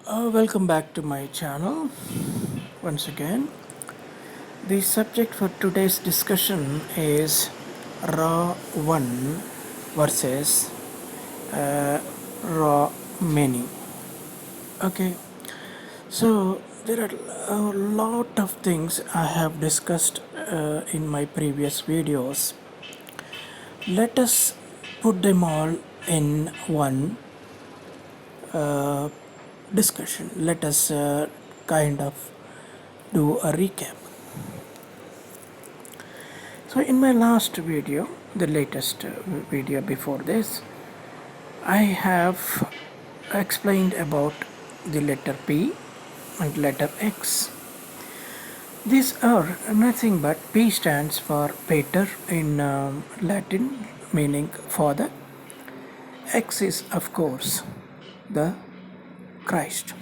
Welcome back to my channel once again. The subject for today's discussion is raw 1 versus raw many. Okay, so there are a lot of things I have discussed in my previous videos. Let us put them all in one discussion. Let us kind of do a recap. So in my last video, the latest video before this, I have explained about the letter P and letter X. These are nothing but P stands for pater in Latin, meaning father. X is of course the Christ,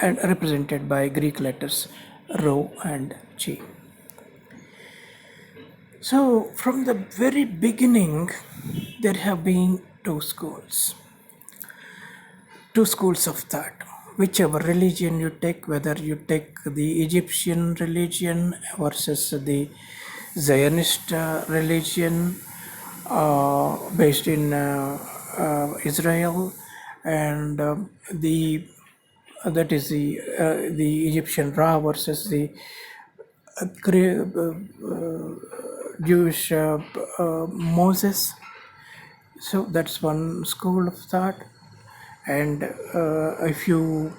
and represented by Greek letters Rho and Chi. So from the very beginning, there have been two schools of thought. Whichever religion you take, whether you take the Egyptian religion versus the Zionist religion based in Israel, and the that is the Egyptian Ra versus the Jewish Moses. So that's one school of thought. And if you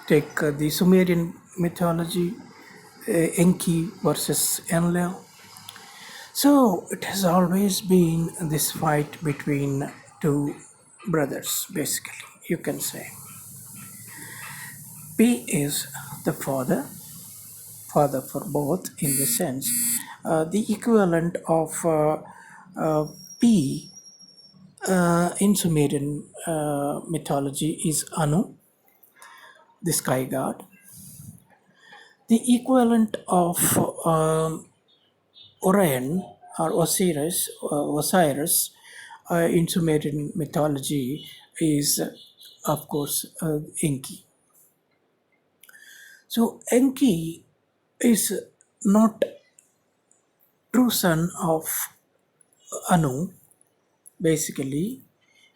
take the Sumerian mythology, Enki versus Enlil. So it has always been this fight between two brothers, basically, you can say. P is the father for both, in the sense the equivalent of P in Sumerian mythology is Anu, the sky god. The equivalent of Orion or Osiris in Sumerian mythology is, of course, Enki. So Enki is not true son of Anu. Basically,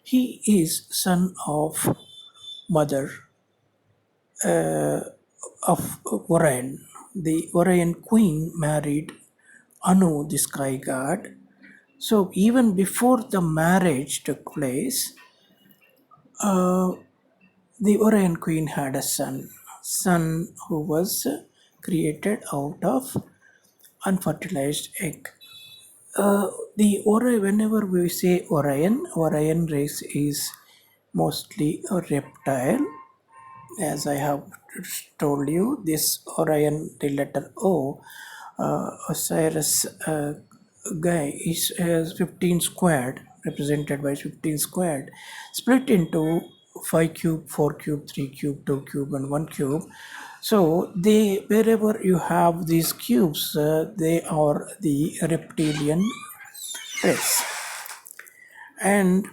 he is son of mother of Orion. The Orion queen married Anu, the sky god. So even before the marriage took place, the Orion queen had a son who was created out of unfertilized egg. Whenever we say Orion race is mostly a reptile. As I have told you, this Orion, the letter O, Osiris guy is 15 squared, represented by 15 squared, split into 5 cube, 4 cube, 3 cube, 2 cube, and 1 cube. So wherever you have these cubes, they are the reptilian race. And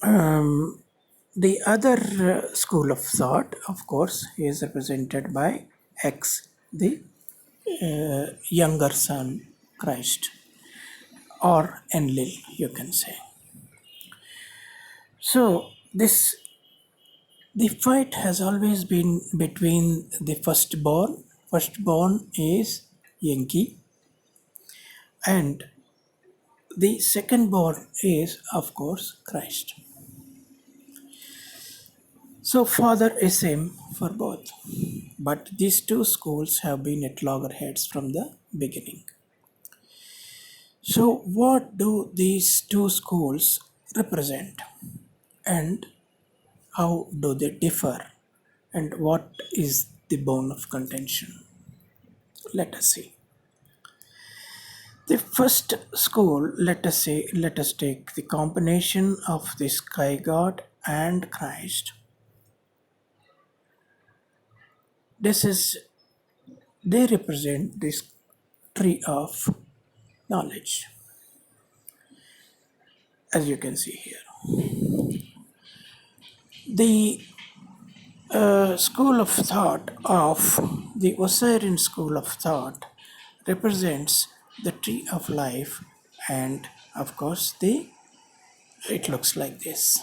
the other school of thought, of course, is represented by X, the younger son, Christ, or Enlil, you can say. So the fight has always been between the firstborn. Firstborn is Enki, and the secondborn is, of course, Christ. So father is same for both, but these two schools have been at loggerheads from the beginning. So what do these two schools represent, and how do they differ, and what is the bone of contention? Let us see. The first school, let us take the combination of the sky god and Christ. They represent this tree of knowledge, as you can see here. The school of thought of the Osirian school of thought represents the tree of life, and of course the it looks like this.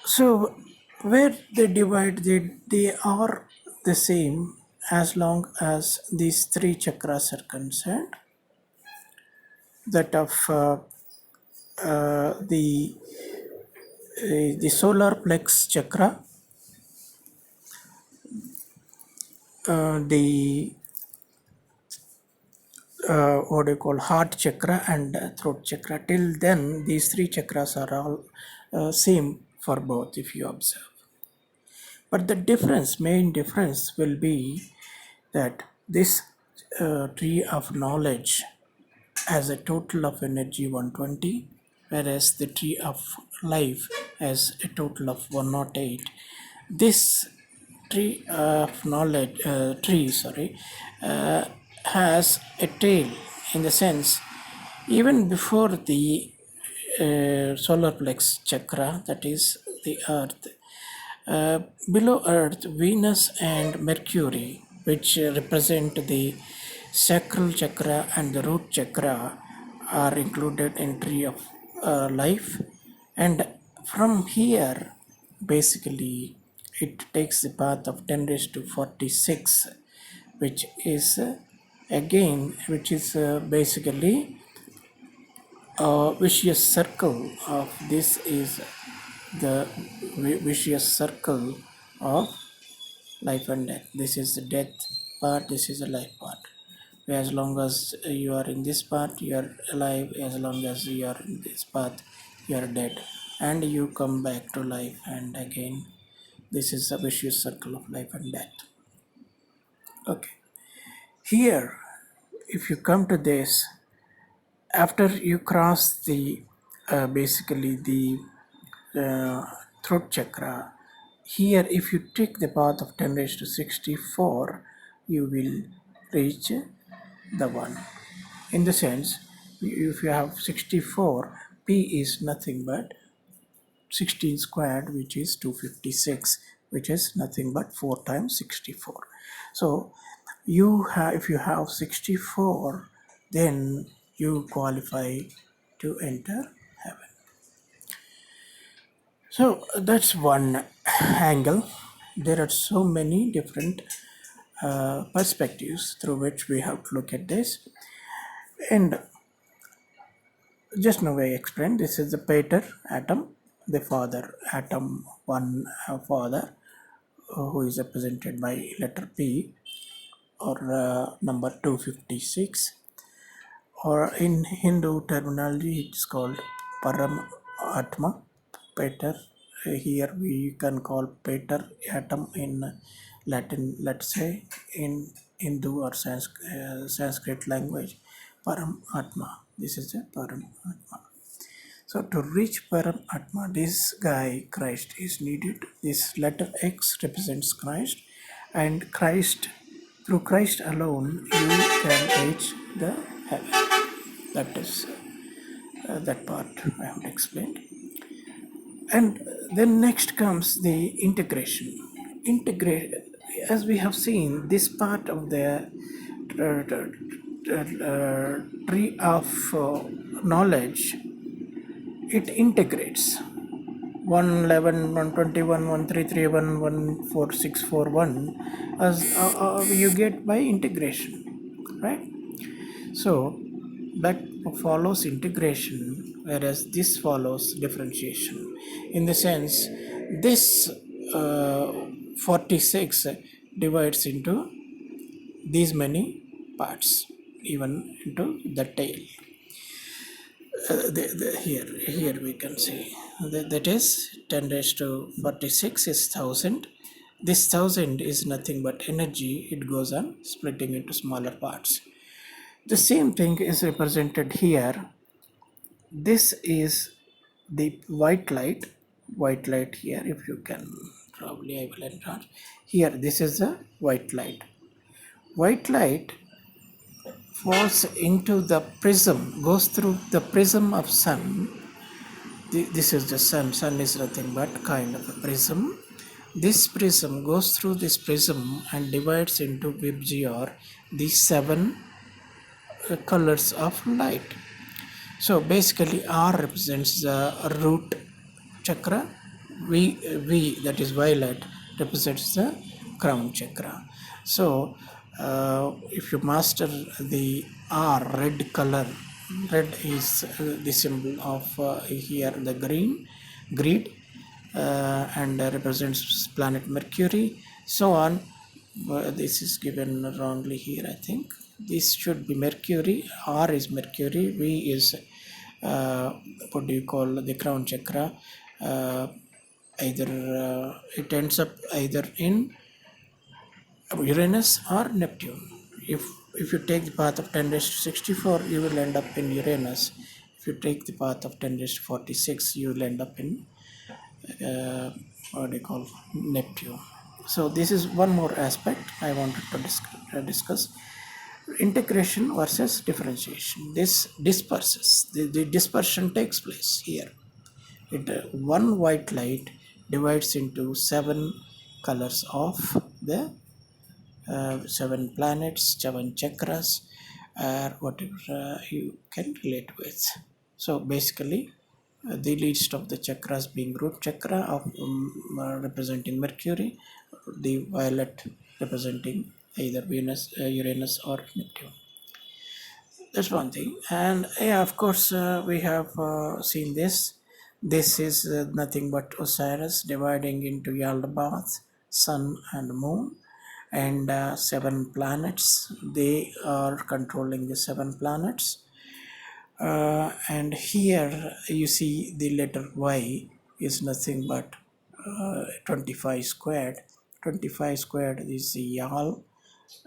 So where they divide, they are the same as long as these three chakras are concerned. That of the solar plex chakra, the what do you call heart chakra and throat chakra. Till then, these three chakras are all same for both, if you observe. But the difference, main difference, will be that this tree of knowledge has a total of energy 120, whereas the tree of life has a total of 108. This tree of knowledge, has a tail, in the sense, even before the solar plex chakra, that is the earth, uh, below Earth, Venus and Mercury, which represent the sacral chakra and the root chakra, are included in tree of life. And from here, basically, it takes the path of 10 raised to 46, which is which is basically a vicious circle of this is the vicious circle of life and death. This is the death part, this is the life part. As long as you are in this part, you are alive. As long as you are in this path, you are dead. And you come back to life, and again, this is a vicious circle of life and death. Okay. Here, if you come to this, after you cross the basically the throat chakra, here if you take the path of 10 raised to 64, you will reach the one. In the sense, if you have 64, p is nothing but 16 squared, which is 256, which is nothing but 4 times 64. So if you have 64, then you qualify to enter heaven. So that's one angle. There are so many different perspectives through which we have to look at this. And just now I explained, this is the pater atom, the father atom, one father, who is represented by letter P, or number 256, or in Hindu terminology it's called Param Atma, Pater. Here we can call Pater atom in Latin, let's say, in Hindu or Sanskrit language, Param Atma. This is a Param Atma. So to reach Param Atma, this guy, Christ, is needed. This letter X represents Christ, and Christ, through Christ alone, you can reach the heaven. That is that part I have explained. And then next comes the integration. Integrate, as we have seen, this part of the tree of knowledge, it integrates 111, 121, 133, 14641 as you get by integration, right? So that follows integration, whereas this follows differentiation. In the sense, this 46 divides into these many parts, even into the tail. Here we can see that is 10 raised to 46 is 1000. This 1000 is nothing but energy. It goes on splitting into smaller parts. The same thing is represented here. This is the white light. White light here, if you can, probably I will enlarge. Here, this is the white light. White light falls into the prism, goes through the prism of sun. this is the sun. Sun is nothing but kind of a prism. This prism goes through this prism and divides into Vibgyor the seven colors of light. So basically R represents the root chakra, V that is violet represents the crown chakra. So if you master the R red color, red is the symbol of here the green, greed, and represents planet Mercury, so on. This is given wrongly here, I think. This should be Mercury. R is Mercury. V is what do you call the crown chakra? Either it ends up either in Uranus or Neptune. If you take the path of 10 raised to 64, you will end up in Uranus. If you take the path of 10 raised to 46, you will end up in what do you call Neptune. So this is one more aspect I wanted to discuss. Integration versus differentiation. This disperses. The dispersion takes place here. One white light divides into seven colors of the seven planets, seven chakras, or whatever you can relate with. So basically, the least of the chakras being root chakra of representing Mercury, the violet representing either Venus, Uranus, or Neptune. That's one thing. And yeah, of course, we have seen this. This is nothing but Osiris dividing into Yaldabaoth, Sun and Moon, and seven planets. They are controlling the seven planets. And here you see the letter Y is nothing but 25 squared. 25 squared is the Yal,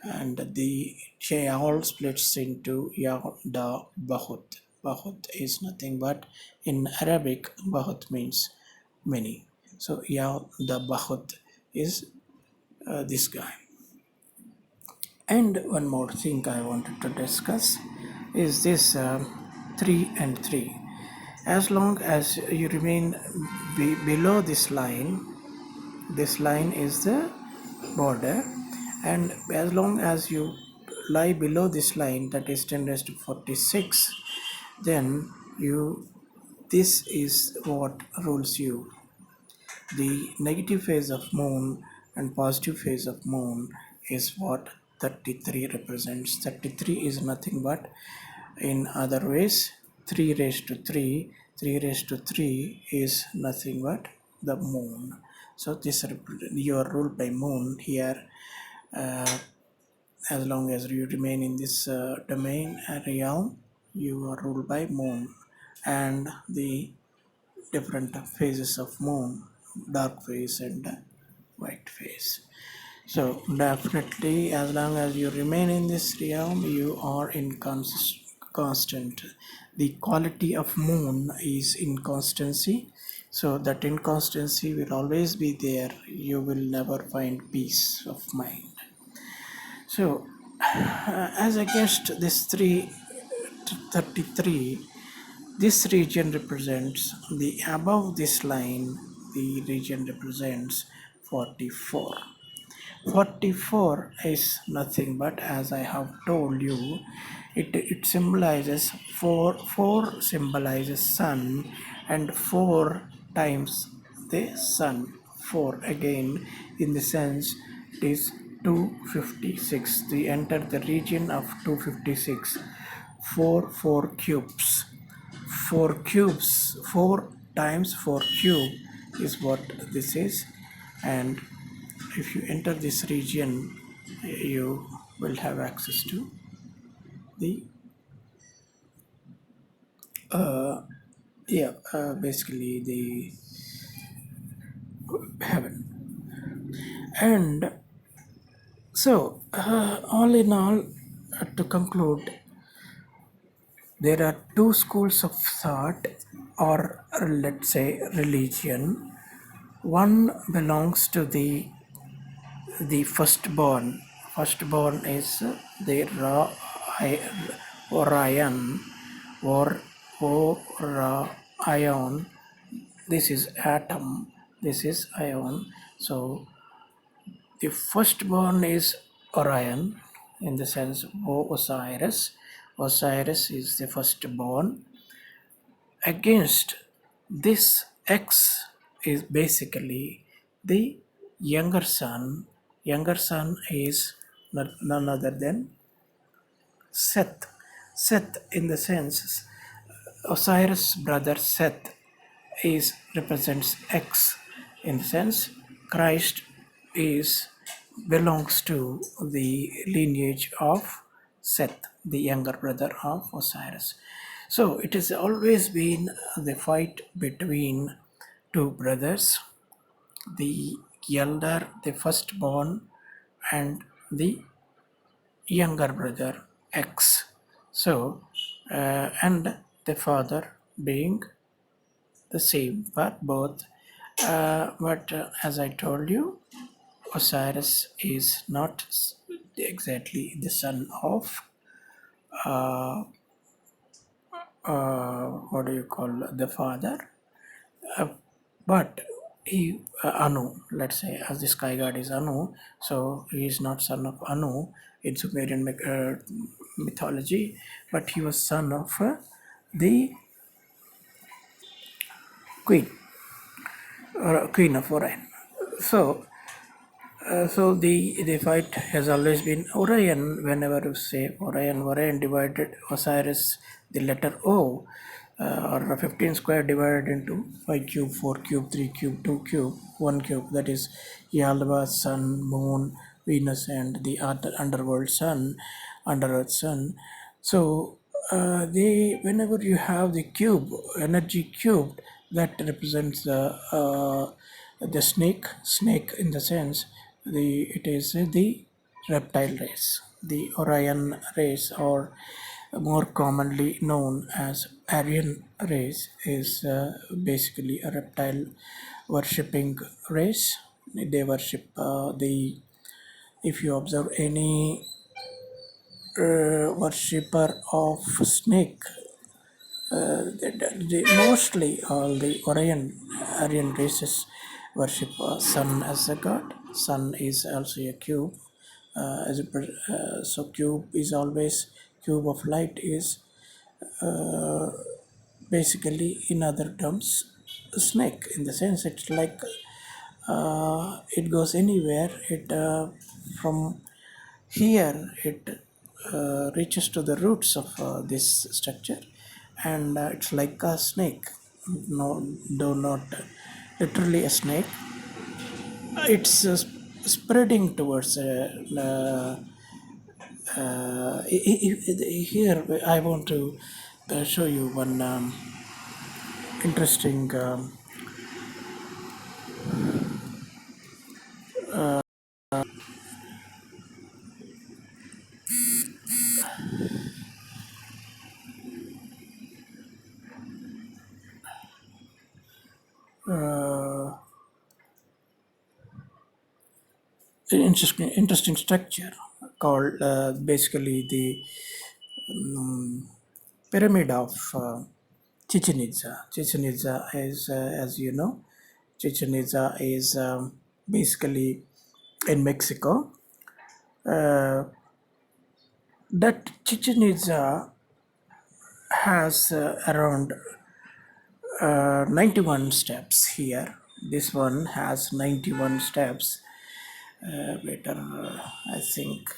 and the Yal splits into Yalda Bahut. Bahut is nothing but, in Arabic, Bahut means many. So Yalda Bahut is this guy. And one more thing I wanted to discuss is this 3 and 3. As long as you remain below this line is the border, and as long as you lie below this line, that is 10 raised to 46, then this is what rules you. The negative phase of moon and positive phase of moon is what 33 represents. 33 is nothing but, in other ways, 3 raised to 3. 3 raised to 3 is nothing but the moon. So this you are ruled by moon here. As long as you remain in this domain realm, you are ruled by moon and the different phases of moon, dark phase and white phase. So definitely, as long as you remain in this realm, you are in constant. The quality of moon is inconstancy, so that inconstancy will always be there. You will never find peace of mind. So as against this 333, this region represents the above this line, the region represents 44. 44 is nothing but, as I have told you, it symbolizes 4 symbolizes sun, and 4 times the sun, 4 again, in the sense it is 256. They enter the region of 256. 4 cubes. 4 times 4 cube is what this is, and if you enter this region, you will have access to the basically the heaven. And so all in all, to conclude, there are two schools of thought, or let's say religion. One belongs to the firstborn. Firstborn is the Orion or Orion, this is atom, this is ion. So the firstborn is Orion, in the sense Osiris. Osiris is the firstborn. Against this X is basically the younger son. Younger son is none other than Seth. Seth, in the sense, Osiris' brother Seth is represents X. In the sense, Christ is belongs to the lineage of Seth, the younger brother of Osiris. So it has always been the fight between two brothers, the elder, the firstborn, and the younger brother X. So, and the father being the same for both. But as I told you, Osiris is not exactly the son of what do you call the father, uh, but he Anu, let's say, as the sky god is Anu, so he is not son of Anu in Sumerian mythology, but he was son of the queen, or queen of Orion. So so the fight has always been Orion. Whenever you say Orion, Orion divided Osiris, the letter O, or 15 square divided into 5 cube, 4 cube, 3 cube, 2 cube, 1 cube. That is Yalva, Sun, Moon, Venus, and the underworld Sun, under Earth Sun. So they, whenever you have the cube, energy cubed, that represents the snake in the sense, the it is the reptile race, the Orion race, or more commonly known as Aryan race, is basically a reptile worshipping race. They worship the, if you observe any worshipper of snake, mostly all the Aryan races worship sun as a god. Sun is also a cube. So cube is always, cube of light is basically, in other terms, a snake, in the sense it's like it goes anywhere. It from here it reaches to the roots of this structure, and it's like a snake. No, though not literally a snake. It's spreading towards here. I want to show you one interesting uh, interesting structure called basically the pyramid of Chichen Itza. Chichen Itza is, as you know, Chichen Itza is basically in Mexico. Uh, that Chichen Itza has around 91 steps here. This one has 91 steps. Better, I think,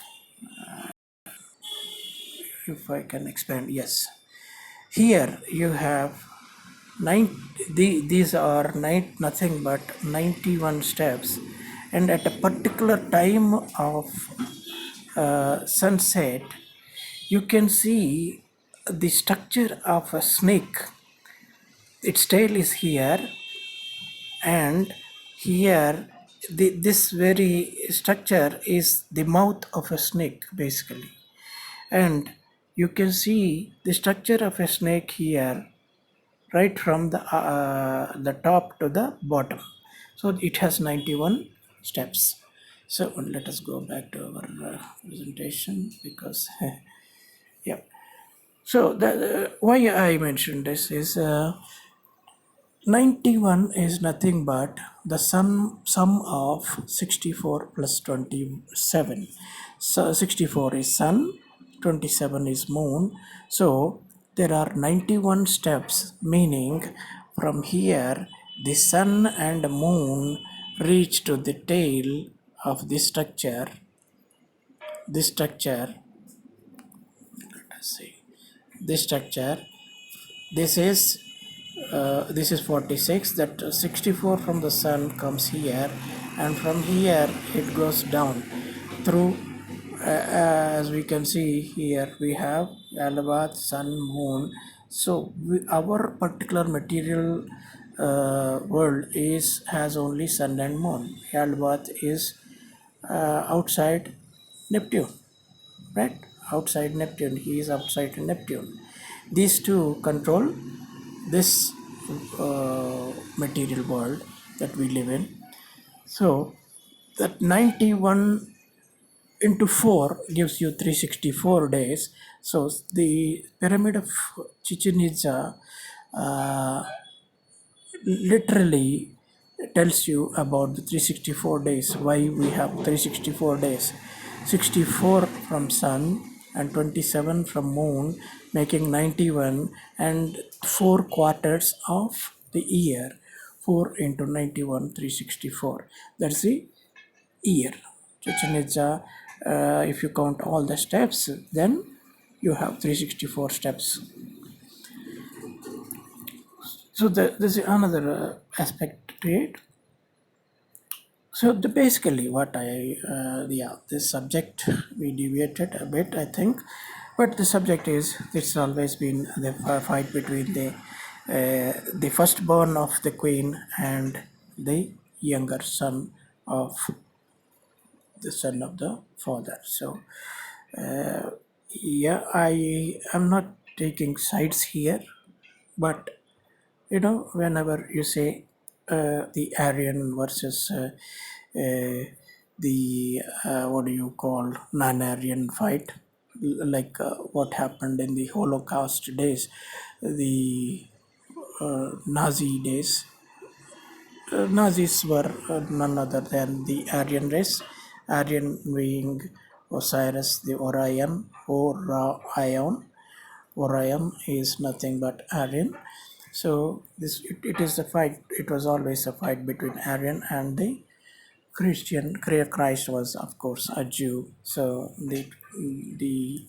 if I can expand. Yes, here you have these are nothing but 91 steps, and at a particular time of sunset, you can see the structure of a snake. Its tail is here, and here this very structure is the mouth of a snake, basically. And you can see the structure of a snake here, right from the top to the bottom. So it has 91 steps. So let us go back to our presentation, because yeah. So why I mentioned this is 91 is nothing but the sum of 64 plus 27. So 64 is sun, 27 is moon. So there are 91 steps, meaning from here the sun and moon reach to the tail of the structure. This structure, let us see, this structure, this is this is 46, that 64 from the sun comes here, and from here it goes down through as we can see here we have Alabat, sun, moon. So our particular material world is has only sun and moon. Alabat is outside Neptune, right? Outside Neptune, he is outside Neptune. These two control this material world that we live in. So that 91 into 4 gives you 364 days. So the pyramid of Chichen Itza uh, literally tells you about the 364 days, why we have 364 days. 64 from sun and 27 from moon, making 91, and 4 quarters of the year. 4 into 91, 364. That's the year. Chichen Itza, if you count all the steps, then you have 364 steps. So there's another aspect to it. So basically, what this subject we deviated a bit, I think, but the subject is it's always been the fight between the firstborn of the queen and the younger son of the father. So yeah, I am not taking sides here, but whenever you say the Aryan versus the what do you call non-Aryan fight, like what happened in the Holocaust days, the Nazi days. Nazis were none other than the Aryan race. Aryan being Osiris, the Orion, Orion. Orion is nothing but Aryan. So it is a fight. It was always a fight between Aryan and the Christian. Christ was of course a Jew. So the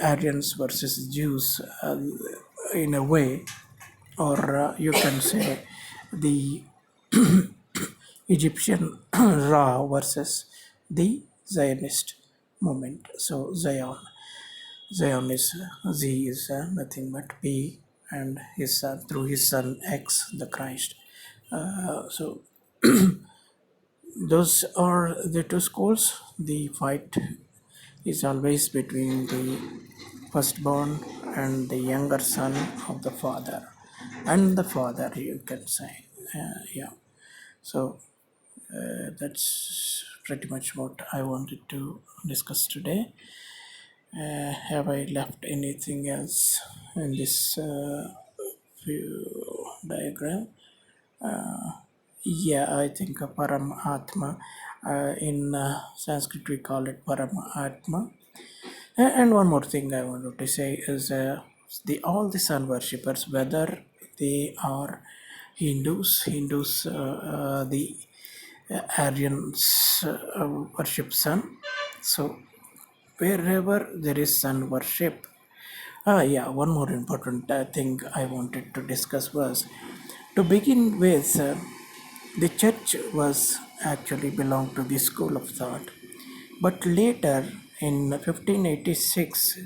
Aryans versus Jews in a way, or you can say the Egyptian Ra versus the Zionist movement. So Zion is Z is nothing but P, and his son through his son X, the Christ. So those are the two schools. The fight is always between the firstborn and the younger son of the father, and the father, you can say. Yeah. So that's pretty much what I wanted to discuss today. Have I left anything else in this diagram? Yeah, I think Paramatma. In Sanskrit, we call it Paramatma. And one more thing I wanted to say is the all the sun worshippers, whether they are Hindus, the Aryans worship sun. So wherever there is sun worship, yeah, one more important thing I wanted to discuss was, to begin with, the church was actually belonged to the school of thought, but later in 1586,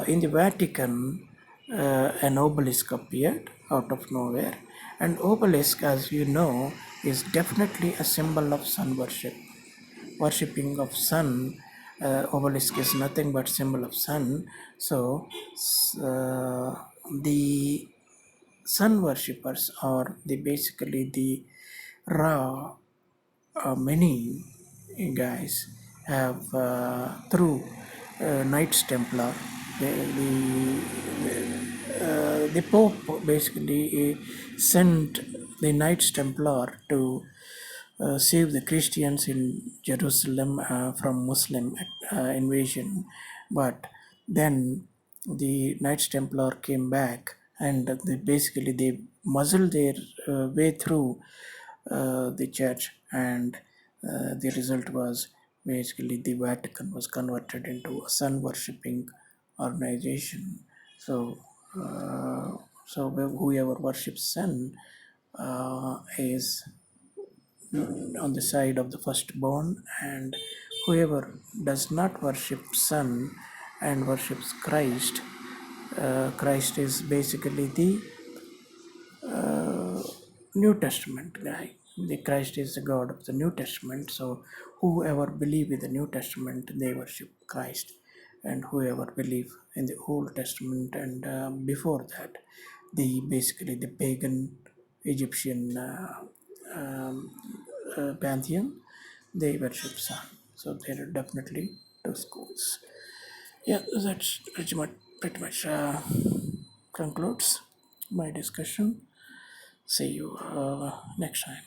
in the Vatican, an obelisk appeared out of nowhere, and obelisk, as you know, is definitely a symbol of sun worship, worshipping of sun. Obelisk is nothing but symbol of sun. So the sun worshippers are the basically the Ra. Many guys have through Knights Templar, the the Pope basically sent the Knights Templar to save the Christians in Jerusalem from Muslim invasion. But then the Knights Templar came back and they muzzled their way through the church, and the result was basically the Vatican was converted into a sun worshipping organization. So, whoever worships sun is on the side of the firstborn, and whoever does not worship Son and worships Christ, Christ is basically the New Testament guy. The Christ is the God of the New Testament. So whoever believe in the New Testament, they worship Christ, and whoever believe in the Old Testament and before that, the basically the pagan Egyptian pantheon, they worship sun. So there are definitely two schools. Yeah, that's pretty much concludes my discussion. See you next time.